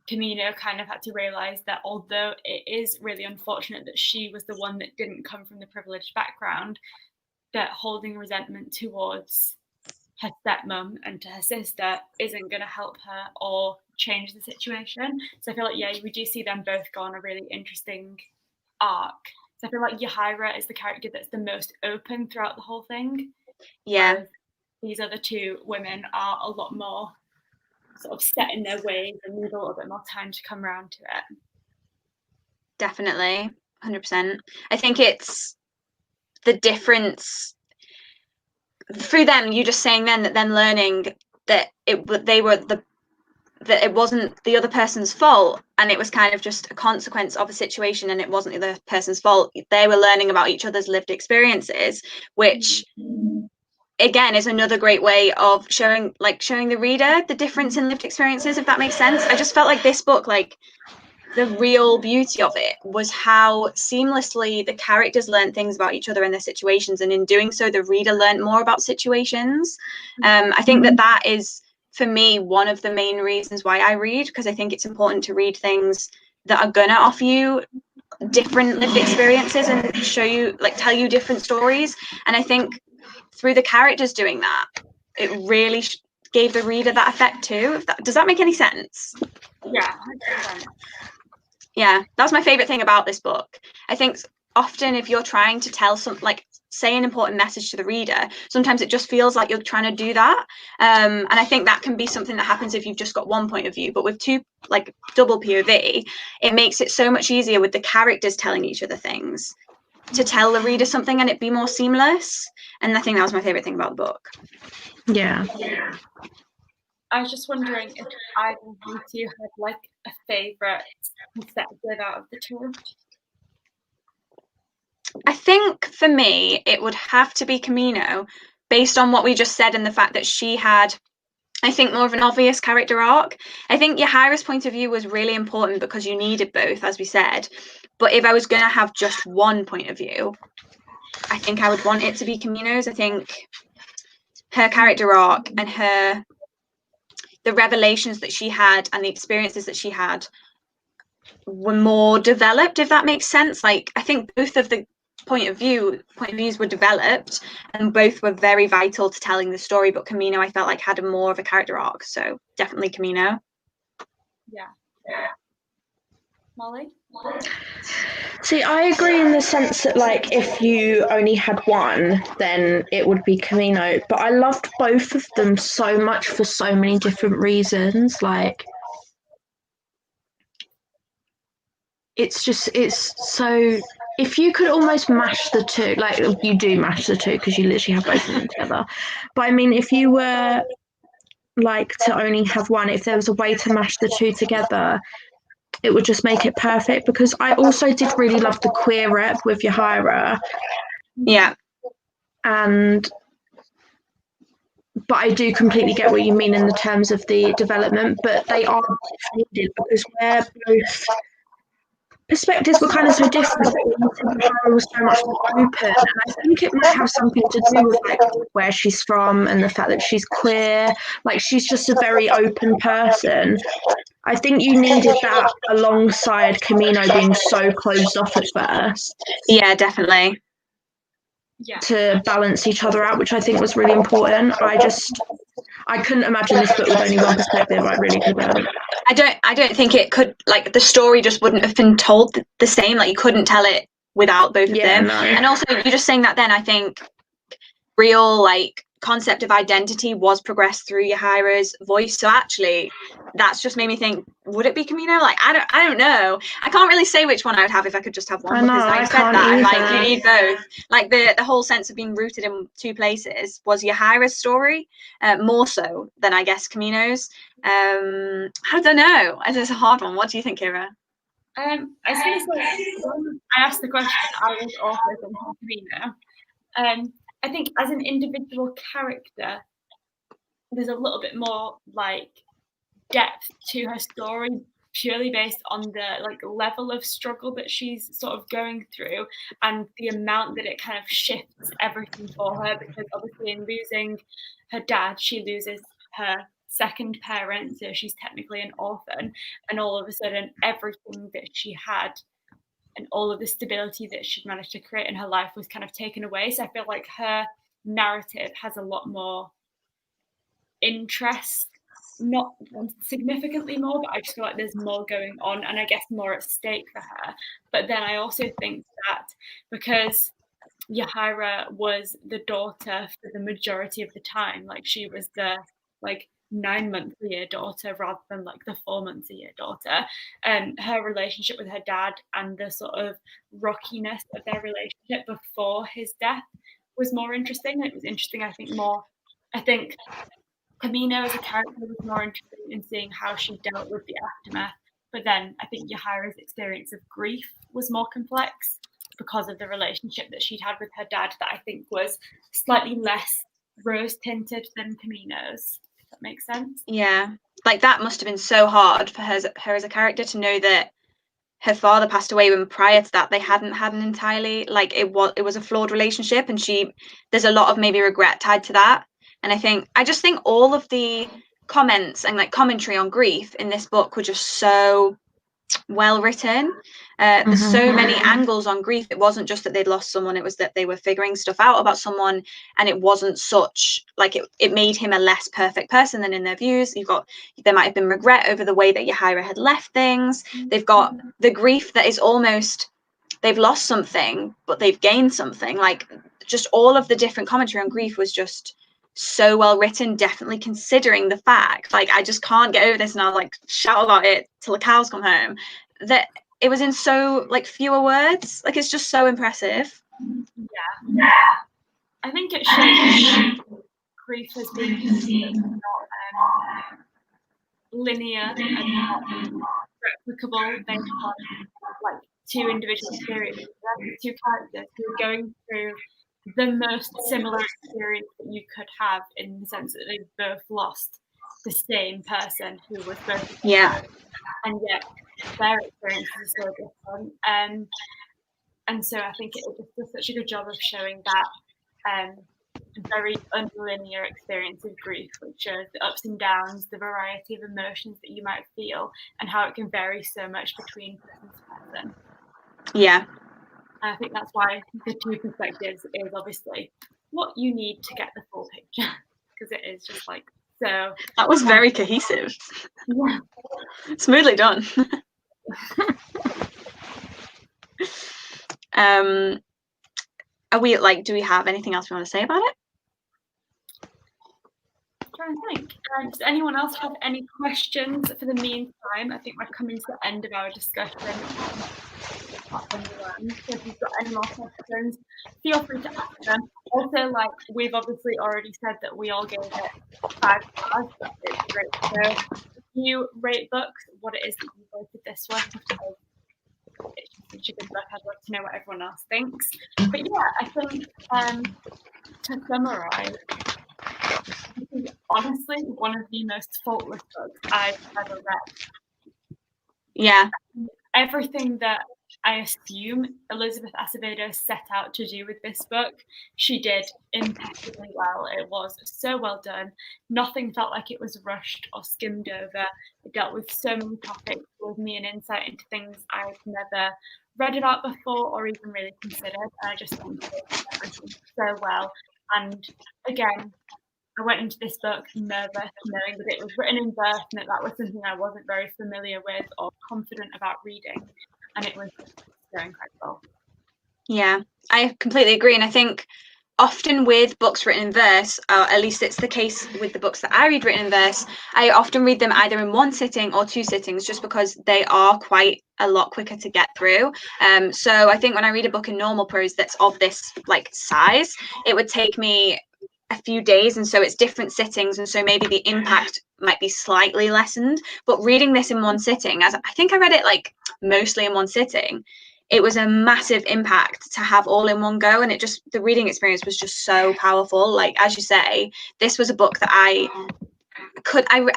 Speaker 2: Camino kind of had to realize that although it is really unfortunate that she was the one that didn't come from the privileged background, that holding resentment towards her stepmom and to her sister isn't going to help her or change the situation. So I feel like, we do see them both go on a really interesting arc. So I feel like Yahira is the character that's the most open throughout the whole thing.
Speaker 1: Yeah.
Speaker 2: These other two women are a lot more sort of set in their ways and need a little bit more time to come around to it.
Speaker 1: Definitely, 100%. I think it's the difference through them. You just saying then that them learning that that it wasn't the other person's fault, and it was kind of just a consequence of a situation, and it wasn't the other person's fault. They were learning about each other's lived experiences, which again is another great way of showing the reader the difference in lived experiences, if that makes sense. I just felt like this book, like the real beauty of it was how seamlessly the characters learned things about each other and their situations, and in doing so the reader learned more about situations. I think that is, for me, one of the main reasons why I read, because I think it's important to read things that are gonna offer you different lived experiences and show you, like, tell you different stories. And I think through the characters doing that, it really gave the reader that effect too. Does that make any sense?
Speaker 2: Yeah.
Speaker 1: Yeah, that's my favorite thing about this book. I think often if you're trying to tell say an important message to the reader, sometimes it just feels like you're trying to do that. And I think that can be something that happens if you've just got one point of view, but with two, like double POV, it makes it so much easier with the characters telling each other things to tell the reader something and it be more seamless. And I think that was my favorite thing about the book.
Speaker 3: Yeah.
Speaker 2: I was just wondering if either of you two had like a favourite perspective out of the two.
Speaker 1: I think for me, it would have to be Camino, based on what we just said and the fact that she had, I think, more of an obvious character arc. I think Yahaira's point of view was really important because you needed both, as we said. But if I was going to have just one point of view, I think I would want it to be Camino's. I think her character arc and the revelations that she had and the experiences that she had were more developed, if that makes sense. Like, I think both of the point of views were developed and both were very vital to telling the story, but Camino, I felt like, had more of a character arc, so definitely Camino.
Speaker 2: Yeah. Mollie?
Speaker 3: See, I agree in the sense that, like, if you only had one, then it would be Camino. But I loved both of them so much for so many different reasons. Like, it's so, if you could almost mash the two, like, you do mash the two because you literally have both of them together. But I mean, if you were like to only have one, if there was a way to mash the two together, it would just make it perfect. Because I also did really love the queer rep with Yahaira.
Speaker 1: Yeah.
Speaker 3: But I do completely get what you mean in the terms of the development, but they are needed because where both perspectives were kind of so different, Yahaira was so much more open, and I think it might have something to do with like where she's from and the fact that she's queer. Like, she's just a very open person. I think you needed that alongside Camino being so closed off at first.
Speaker 1: Yeah, definitely.
Speaker 2: Yeah.
Speaker 3: To balance each other out, which I think was really important. I couldn't imagine this book with only one perspective. I really couldn't.
Speaker 1: I don't think it could, like, the story just wouldn't have been told the same. Like, you couldn't tell it without both of them.
Speaker 3: No.
Speaker 1: And also, you're just saying that then, I think real, like, concept of identity was progressed through Yahaira's voice. So actually, that's just made me think, would it be Camino? Like, I don't know. I can't really say which one I would have if I could just have one, because I said that, like, you need both. Like, the whole sense of being rooted in two places was Yahaira's story, more so than, I guess, Camino's. I don't know. It's a hard one. What do you think, Kira?
Speaker 2: I was going to say, when I asked the question, I was also thinking Camino. I think as an individual character, there's a little bit more like depth to her story, purely based on the like level of struggle that she's sort of going through and the amount that it kind of shifts everything for her. Because obviously in losing her dad, she loses her second parent, so she's technically an orphan, and all of a sudden everything that she had and all of the stability that she'd managed to create in her life was kind of taken away. So I feel like her narrative has a lot more interest, not significantly more, but I just feel like there's more going on and I guess more at stake for her. But then I also think that because Yahaira was the daughter for the majority of the time, like she was the like 9-month-a-year daughter rather than like the 4-month-a-year daughter, and her relationship with her dad and the sort of rockiness of their relationship before his death was more interesting. It was interesting, I think Camino as a character was more interested in seeing how she dealt with the aftermath, but then I think Yahaira's experience of grief was more complex because of the relationship that she'd had with her dad, that I think was slightly less rose-tinted than Camino's. If that makes sense.
Speaker 1: Yeah, like that must have been so hard for her as a character to know that her father passed away, when prior to that they hadn't had an entirely, like, it was a flawed relationship, and there's a lot of maybe regret tied to that. And I just think all of the comments and like commentary on grief in this book were just so well written. There's so many angles on grief. It wasn't just that they'd lost someone, it was that they were figuring stuff out about someone, and it wasn't such like it made him a less perfect person than in their views. There might have been regret over the way that Yahaira had left things. They've got the grief that is almost, they've lost something but they've gained something. Like, just all of the different commentary on grief was just so well written, definitely considering the fact, like, I just can't get over this, and I'll like shout about it till the cows come home, that it was in so like fewer words. Like, it's just so impressive.
Speaker 2: Yeah, I think it shows grief as being not linear and not replicable based on like two individual experiences. Two characters who are going through the most similar experience that you could have, in the sense that they've both lost the same person who was both, and yet their experiences are so different. And so I think it just does such a good job of showing that very unlinear experience of grief, which shows the ups and downs, the variety of emotions that you might feel, and how it can vary so much between person to person.
Speaker 1: Yeah.
Speaker 2: And I think that's why the two perspectives is obviously what you need to get the full picture, because it is just like so.
Speaker 1: That was very cohesive.
Speaker 2: Yeah.
Speaker 1: Smoothly done. Are we like? Do we have anything else we want to say about it?
Speaker 2: I'm trying to think. Does anyone else have any questions for the meantime? I think we're coming to the end of our discussion. So if you've got any more questions, feel free to ask them. Also, like, we've obviously already said that we all gave it 5 stars. It's great. So if you rate books, what it is that you voted this one, because it's just such a good book. I'd love to know what everyone else thinks. But yeah, I think to summarise, this is honestly one of the most faultless books I've ever read.
Speaker 1: Yeah.
Speaker 2: Everything that I assume Elizabeth Acevedo set out to do with this book, she did impeccably well. It was so well done. Nothing felt like it was rushed or skimmed over. It dealt with so many topics, gave me an insight into things I've never read about before or even really considered. And I just think it did everything so well. And again, I went into this book nervous, knowing that it was written in verse and that was something I wasn't very familiar with or confident about reading. And it was so incredible.
Speaker 1: Yeah, I completely agree. And I think often with books written in verse, at least it's the case with the books that I read written in verse, I often read them either in one sitting or 2 sittings, just because they are quite a lot quicker to get through. So I think when I read a book in normal prose that's of this like size, it would take me a few days, and so it's different sittings, and so maybe the impact might be slightly lessened. But reading this in one sitting, as I think I read it like mostly in one sitting, it was a massive impact to have all in one go, and the reading experience was just so powerful. Like, as you say, this was a book that I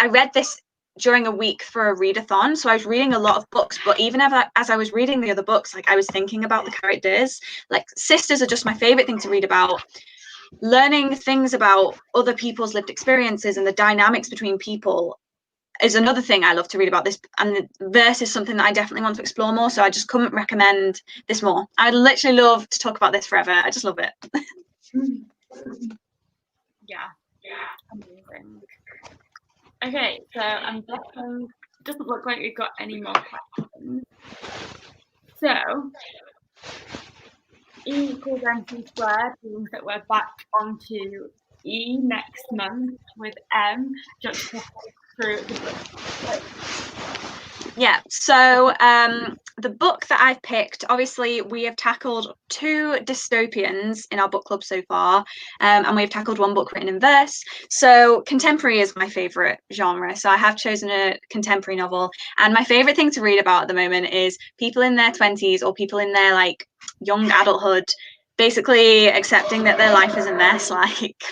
Speaker 1: read this during a week for a readathon, so I was reading a lot of books, but even as I was reading the other books, like, I was thinking about the characters. Like, sisters are just my favorite thing to read about. Learning things about other people's lived experiences and the dynamics between people is another thing I love to read about this, and the verse is something that I definitely want to explore more, so I just couldn't recommend this more. I'd literally love to talk about this forever. I just love it.
Speaker 2: Yeah, amazing. Okay, so I'm guessing it doesn't look like we've got any more questions. So E equals MC squared means that we're back onto E next month with M. Just through the book.
Speaker 1: Yeah, so the book that I've picked, obviously we have tackled 2 dystopians in our book club so far, and we've tackled 1 book written in verse. So contemporary is my favourite genre, so I have chosen a contemporary novel, and my favourite thing to read about at the moment is people in their 20s or people in their like young adulthood basically accepting that their life is a mess. Like,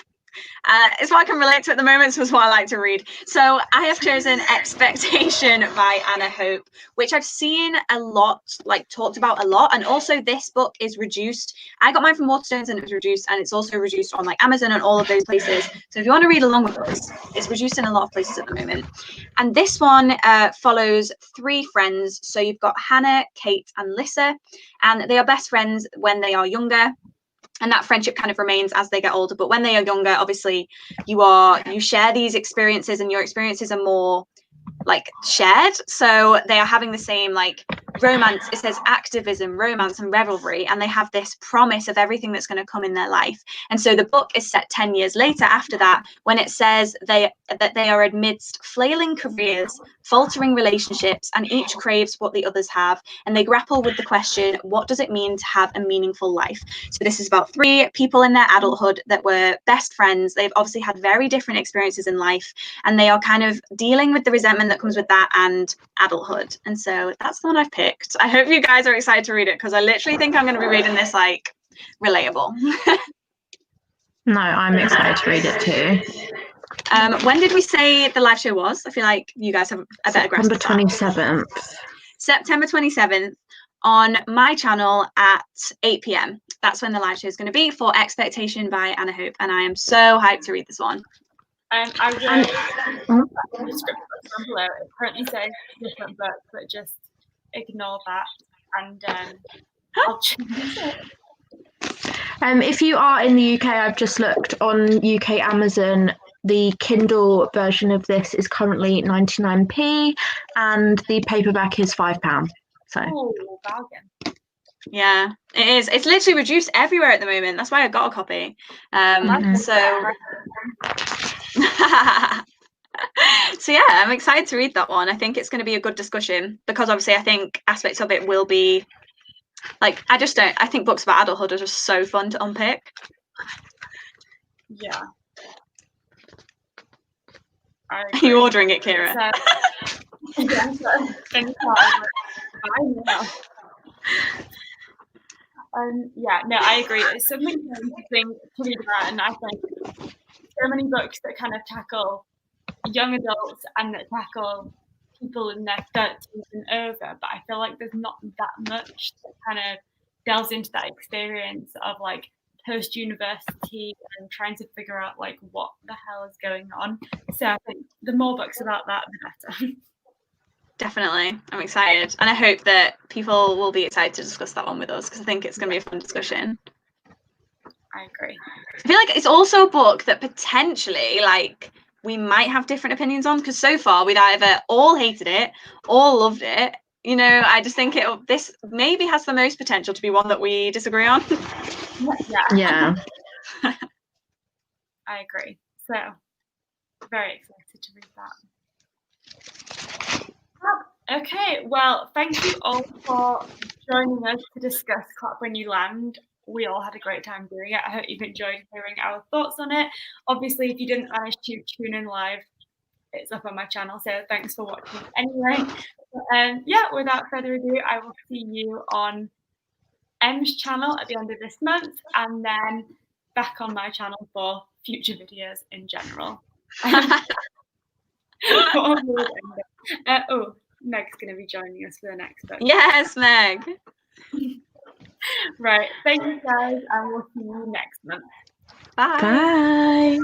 Speaker 1: It's what I can relate to at the moment, so it's what I like to read. So I have chosen Expectation by Anna Hope, which I've seen a lot, like talked about a lot. And also this book is reduced. I got mine from Waterstones and it was reduced, and it's also reduced on like Amazon and all of those places. So if you want to read along with us, it's reduced in a lot of places at the moment. And this one follows 3 friends. So you've got Hannah, Kate, and Lissa, and they are best friends when they are younger. And that friendship kind of remains as they get older. But when they are younger, obviously you share these experiences, and your experiences are more like shared. So they are having the same like romance. It says activism, romance, and revelry, and they have this promise of everything that's going to come in their life. And so the book is set 10 years later after that, when it says that they are amidst flailing careers, faltering relationships, and each craves what the others have, and they grapple with the question, what does it mean to have a meaningful life? So this is about 3 people in their adulthood that were best friends. They've obviously had very different experiences in life, and they are kind of dealing with the resentment that comes with that and adulthood. And so that's the one I've picked. I hope you guys are excited to read it, because I literally think I'm going to be reading this like relatable.
Speaker 3: No, I'm excited to read it too.
Speaker 1: When did we say the live show was? I feel like you guys have a better grasp.
Speaker 3: September 27th.
Speaker 1: September 27th on my channel at 8 p.m. That's when the live show is going to be for Expectation by Anna Hope, and I am so hyped to read this one.
Speaker 2: I wrote the description below. It currently says different book, but just ignore that, and I'll change it.
Speaker 3: If you are in the UK, I've just looked on UK Amazon. The Kindle version of this is currently 99p, and the paperback is £5. So,
Speaker 2: ooh, bargain.
Speaker 1: Yeah, it is. It's literally reduced everywhere at the moment. That's why I got a copy. So yeah, I'm excited to read that one. I think it's going to be a good discussion, because obviously I think aspects of it will be like, I think books about adulthood are just so fun to unpick.
Speaker 2: Yeah.
Speaker 1: Are you ordering it, Kira?
Speaker 2: Yeah, no, I agree. It's something to read about, and I think so many books that kind of tackle young adults and that tackle people in their 30s and over, but I feel like there's not that much that kind of delves into that experience of like post-university and trying to figure out like what the hell is going on. So I think the more books about that, the better.
Speaker 1: Definitely. I'm excited, and I hope that people will be excited to discuss that one with us, because I think it's going to be a fun discussion.
Speaker 2: I agree.
Speaker 1: I feel like it's also a book that potentially like we might have different opinions on, because so far we'd either all hated it, all loved it. You know, I just think this maybe has the most potential to be one that we disagree on.
Speaker 3: Yeah.
Speaker 2: I agree. So very excited to read that. Okay, well, thank you all for joining us to discuss Clap When You Land. We all had a great time doing it. I hope you've enjoyed hearing our thoughts on it. Obviously, if you didn't manage to tune in live, it's up on my channel, so thanks for watching anyway. Yeah, without further ado, I will see you on M's channel at the end of this month, and then back on my channel for future videos in general. Meg's going to be joining us for the next book.
Speaker 1: Yes, Meg.
Speaker 2: Right. Thank you, guys, and we'll see you next month.
Speaker 1: Bye.
Speaker 3: Bye.